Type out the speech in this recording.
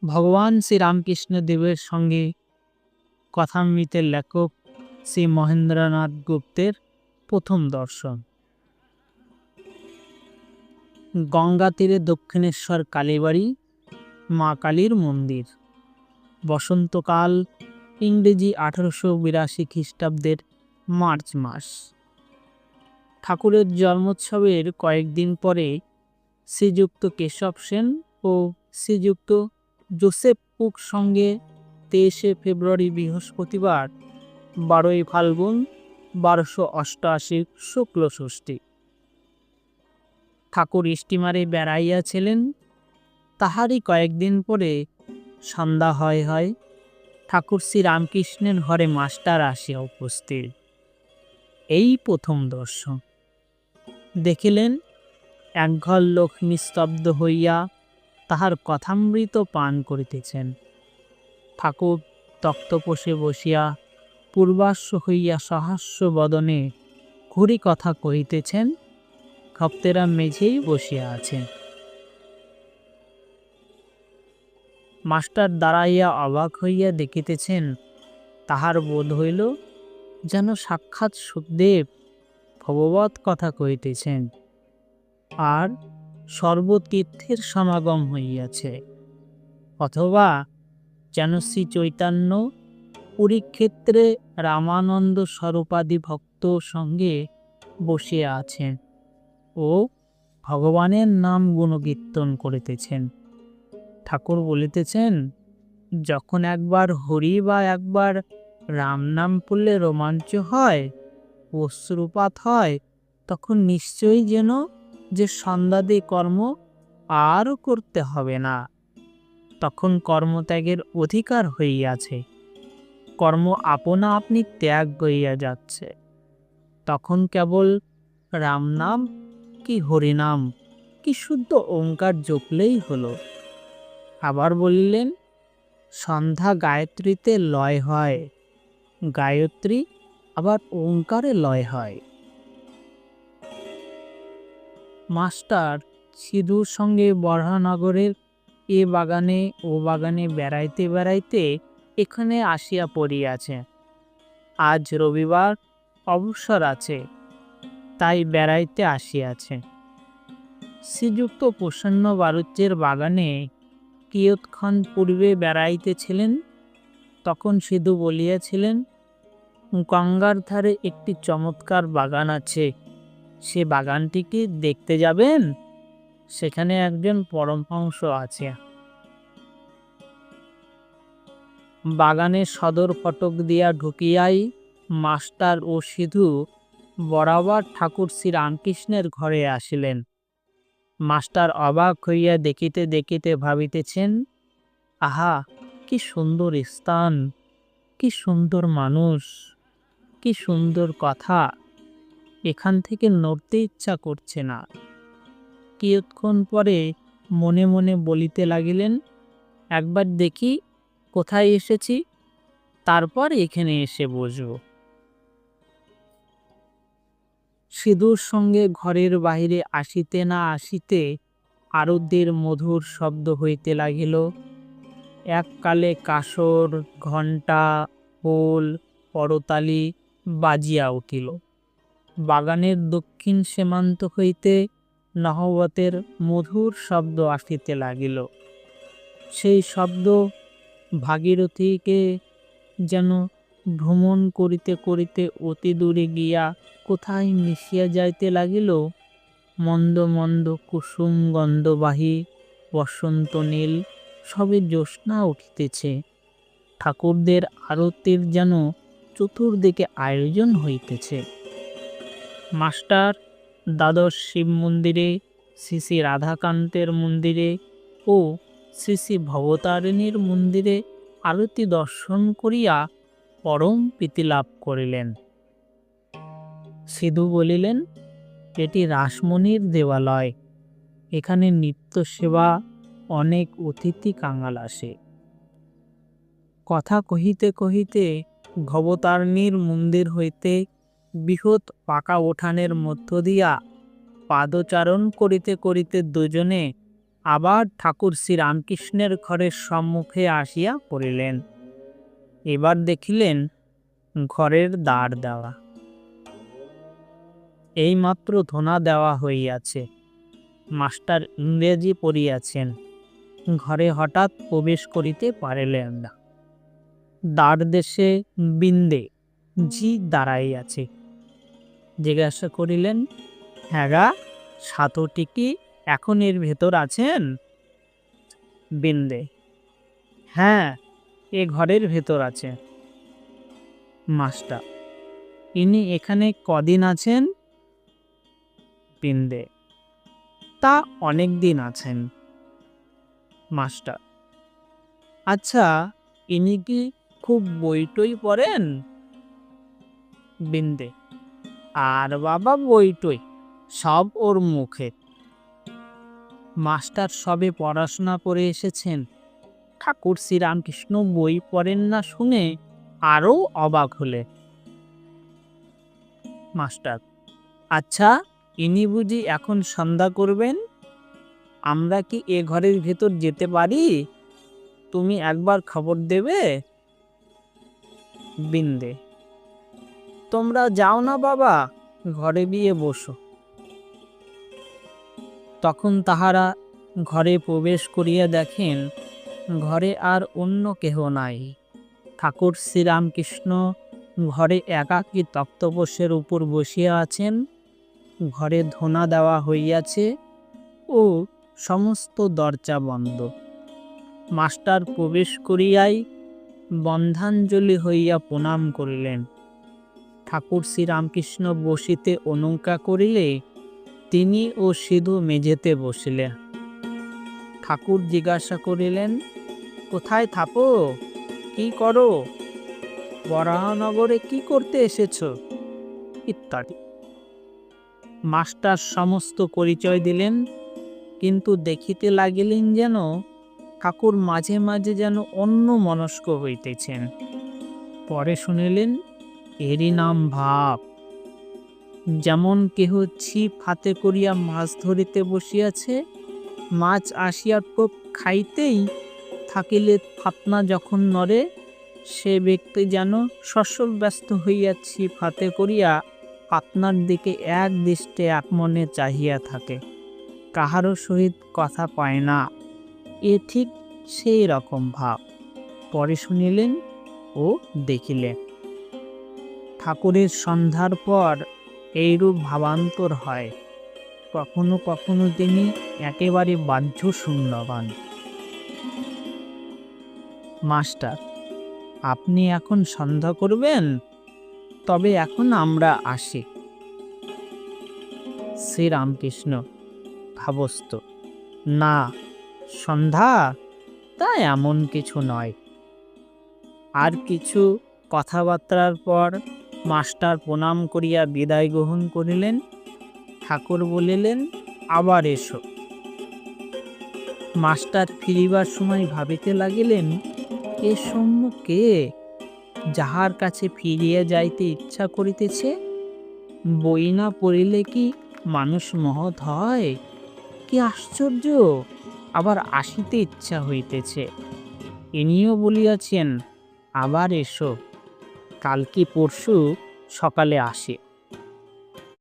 ভগবান শ্রীরামকৃষ্ণদেবের সঙ্গে কথামৃতের লেখক শ্রী মহেন্দ্রনাথ গুপ্তের প্রথম দর্শন। গঙ্গা তীরে দক্ষিণেশ্বর কালীবাড়ি, মা কালীর মন্দির। বসন্তকাল, ইংরেজি 1882 খ্রিস্টাব্দের মার্চ মাস। ঠাকুরের জন্মোৎসবের কয়েকদিন পরে শ্রীযুক্ত কেশব সেন ও শ্রীযুক্ত জোসেফ কুক সঙ্গে 23শে ফেব্রুয়ারি বৃহস্পতিবার 12ই ফাল্গুন 1288 শুক্ল ষষ্ঠী ঠাকুর স্টিমারে বেড়াইয়াছিলেন। তাহারই কয়েকদিন পরে সন্ধ্যা হয় ঠাকুর শ্রীরামকৃষ্ণের ঘরে মাস্টার আসিয়া উপস্থিত। এই প্রথম দর্শন। দেখিলেন একঘর লোক নিস্তব্ধ হইয়া তাহার কথামৃত পান করিতেছেন। ঠাকুর তক্তপোষে বসিয়া পূর্বাশ্ব হইয়া সহাস্য বদনে ঘুরি কথা কহিতেছেন। ভক্তেরা মেঝেই বসিয়া আছেন। মাস্টার দাঁড়াইয়া অবাক হইয়া দেখিতেছেন। তাহার বোধ হইল যেন সাক্ষাৎ সুখদেব ভগবৎ কথা কহিতেছেন, আর সর্বতীর্থের সমাগম হইয়াছে, অথবা যেন শ্রী চৈতন্য পুরীক্ষেত্রে রামানন্দ স্বরূপাদি ভক্ত সঙ্গে বসিয়া আছেন ও ভগবানের নাম গুণকীর্তন করিতেছেন। ঠাকুর বলিতেছেন, যখন একবার হরি বা একবার রাম নাম পড়লে রোমাঞ্চ হয়, অশ্রুপাত হয়, তখন নিশ্চয়ই যেন যে সন্ধ্যাদি কর্ম আর করতে হবে না, তখন কর্মত্যাগের অধিকার হইয়াছে, কর্ম আপনা আপনি ত্যাগ হইয়া যাচ্ছে। তখন কেবল রাম নাম কি হরিনাম কি শুদ্ধ ওঙ্কার জপলেই হলো। আবার বলিলেন, সন্ধ্যা গায়ত্রীতে লয় হয়, গায়ত্রী আবার ওঙ্কারে লয় হয়। মাস্টার সিধুর সঙ্গে বরাহনগরের এ বাগানে ও বাগানে বেড়াইতে বেড়াইতে এখানে আসিয়া পড়িয়াছে। আজ রবিবার অবসর আছে, তাই বেড়াইতে আসিয়াছে। শ্রীযুক্ত প্রসন্ন বাড়ুজ্যের বাগানে কিয়ৎক্ষণ পূর্বে বেড়াইতেছিলেন। তখন সিধু বলিয়াছিলেন, গঙ্গার ধারে একটি চমৎকার বাগান আছে, সে বাগানটিকে দেখতে যাবেন? সেখানে একজন পরমহংস আছে। বাগানের সদর ফটক দিয়া ঢুকিয়াই মাস্টার ও সিধু বরাবর ঠাকুর শ্রীরামকৃষ্ণের ঘরে আসিলেন। মাস্টার অবাক হইয়া দেখিতে দেখিতে ভাবিতেছেন, আহা, কি সুন্দর স্থান, কি সুন্দর মানুষ, কি সুন্দর কথা, এখান থেকে নড়তে ইচ্ছা করছে না। কিয়ৎক্ষণ পরে মনে মনে বলিতে লাগিলেন, একবার দেখি কোথায় এসেছি, তারপর এখানে এসে বসব। সিধুর সঙ্গে ঘরের বাহিরে আসিতে না আসিতে আরুদের মধুর শব্দ হইতে লাগিল। এককালে কাসর, ঘণ্টা, পোল, করতালি বাজিয়া উঠিল। বাগানের দক্ষিণ সীমান্ত হইতে নহবতের মধুর শব্দ আসিতে লাগিল। সেই শব্দ ভাগীরথীকে যেন ভ্রমণ করিতে করিতে অতি দূরে গিয়া কোথায় মিশিয়া যাইতে লাগিল। মন্দ মন্দ কুসুম গন্ধবাহী বসন্ত নীল সবে জ্যোৎস্না উঠিতেছে। ঠাকুরদের আরতির যেন চতুর্দিকে আয়োজন হইতেছে। মাস্টার দ্বাদশ শিব মন্দিরে, শ্রী শ্রী রাধাকান্তের মন্দিরে ও শ্রী শ্রী ভবতারিণীর মন্দিরে আরতি দর্শন করিয়া পরম প্রীতি লাভ করিলেন। সিধু বলিলেন, এটি রাসমণির দেবালয়, এখানে নিত্য সেবা, অনেক অতিথি কাঙাল আসে। কথা কহিতে কহিতে ভবতারিণীর মন্দির হইতে বৃহৎ পাকা উঠানের মধ্য দিয়া পাদচারণ করিতে করিতে দুজনে আবার ঠাকুর শ্রীরামকৃষ্ণের ঘরের সম্মুখে আসিয়া পড়িলেন। এবার দেখিলেন ঘরের দ্বার দেওয়া, এইমাত্র ধোনা দেওয়া হইয়াছে। মাস্টার ইংরেজি পড়িয়াছেন, ঘরে হঠাৎ প্রবেশ করিতে পারিলেন না। দ্বার দেশে বিন্দে ঝি দাঁড়াইয়াছে। জিজ্ঞাসা করিলেন, হ্যাঁ গা, সাধুটি কি এখন এর ভেতর আছেন? বিন্দে, হ্যাঁ, এ ঘরের ভেতর আছে। মাস্টার, ইনি এখানে কদিন আছেন? বিন্দে, তা অনেক দিন আছেন। মাস্টার, আচ্ছা, ইনি কি খুব বইটই পড়েন? বিন্দে, আর বাবা বইটই, সব ওর মুখে। মাস্টার সবে পড়াশোনা করে এসেছেন, ঠাকুর শ্রীরামকৃষ্ণ বই পড়েন না শুনে আরও অবাক হলে। মাস্টার, আচ্ছা, ইনি বুঝি এখন সন্ধ্যা করবেন? আমরা কি এ ঘরের ভেতর যেতে পারি? তুমি একবার খবর দেবে? বিন্দে, তোমরা যাও না বাবা, ঘরে গিয়ে বসো। তখন তাহারা ঘরে প্রবেশ করিয়া দেখেন ঘরে আর অন্য কেহ নাই। ঠাকুর শ্রীরামকৃষ্ণ ঘরে একাকী তক্তপোষের উপর বসিয়া আছেন। ঘরে ধোনা দেওয়া হইয়াছে ও সমস্ত দরজা বন্ধ। মাস্টার প্রবেশ করিয়াই বন্ধাঞ্জলি হইয়া প্রণাম করিলেন। ঠাকুর শ্রীরামকৃষ্ণ বসিতে অনুজ্ঞা করিলে তিনি ও সিধু মেঝেতে বসিলেন। ঠাকুর জিজ্ঞাসা করিলেন, কোথায় থাকো, কি করো, বরাহনগরে কি করতে এসেছ, ইত্যাদি। মাস্টার সমস্ত পরিচয় দিলেন, কিন্তু দেখিতে লাগিলেন যেন ঠাকুর মাঝে মাঝে যেন অন্য মনস্ক হইতেছেন। পরে শুনিলেন এরই নাম ভাব। যেমন কেহ ছিপ হাতে করিয়া মাছ ধরিতে বসিয়াছে, মাছ আসিয়া টোপ খাইতেই থাকিলে ফাতনা যখন নড়ে, সে ব্যক্তি যেন সসল ব্যস্ত হইয়া ছিপ হাতে করিয়া ফাতনার দিকে এক দৃষ্টে এক মনে চাহিয়া থাকে, কাহারও সহিত কথা পায় না। এ ঠিক সেই রকম ভাব। পরে শুনিলেন ও দেখিলেন ঠাকুরের সন্ধ্যার পর এইরূপ ভাবান্তর হয়। কখনো কখনো তিনি একেবারে বাহ্য শূন্যবান। মাস্টার, আপনি এখন সন্ধ্যা করবেন? তবে এখন আমরা আসি। শ্রীরামকৃষ্ণ ভাবস্থ, না, সন্ধ্যা তা এমন কিছু নয়। আর কিছু কথাবার্তার পর মাস্টার প্রণাম করিয়া বিদায় গ্রহণ করিলেন। ঠাকুর বলিলেন, আবার এসো। মাস্টার ফিরিবার সময় ভাবিতে লাগিলেন, এ সৌম্য কে, যাহার কাছে ফিরিয়া যাইতে ইচ্ছা করিতেছে? বই না পড়িলে কি মানুষ মহৎ হয়? কি আশ্চর্য, আবার আসিতে ইচ্ছা হইতেছে। ইনিও বলিয়াছেন, আবার এসো, কাল কি পরশু সকালে আসে।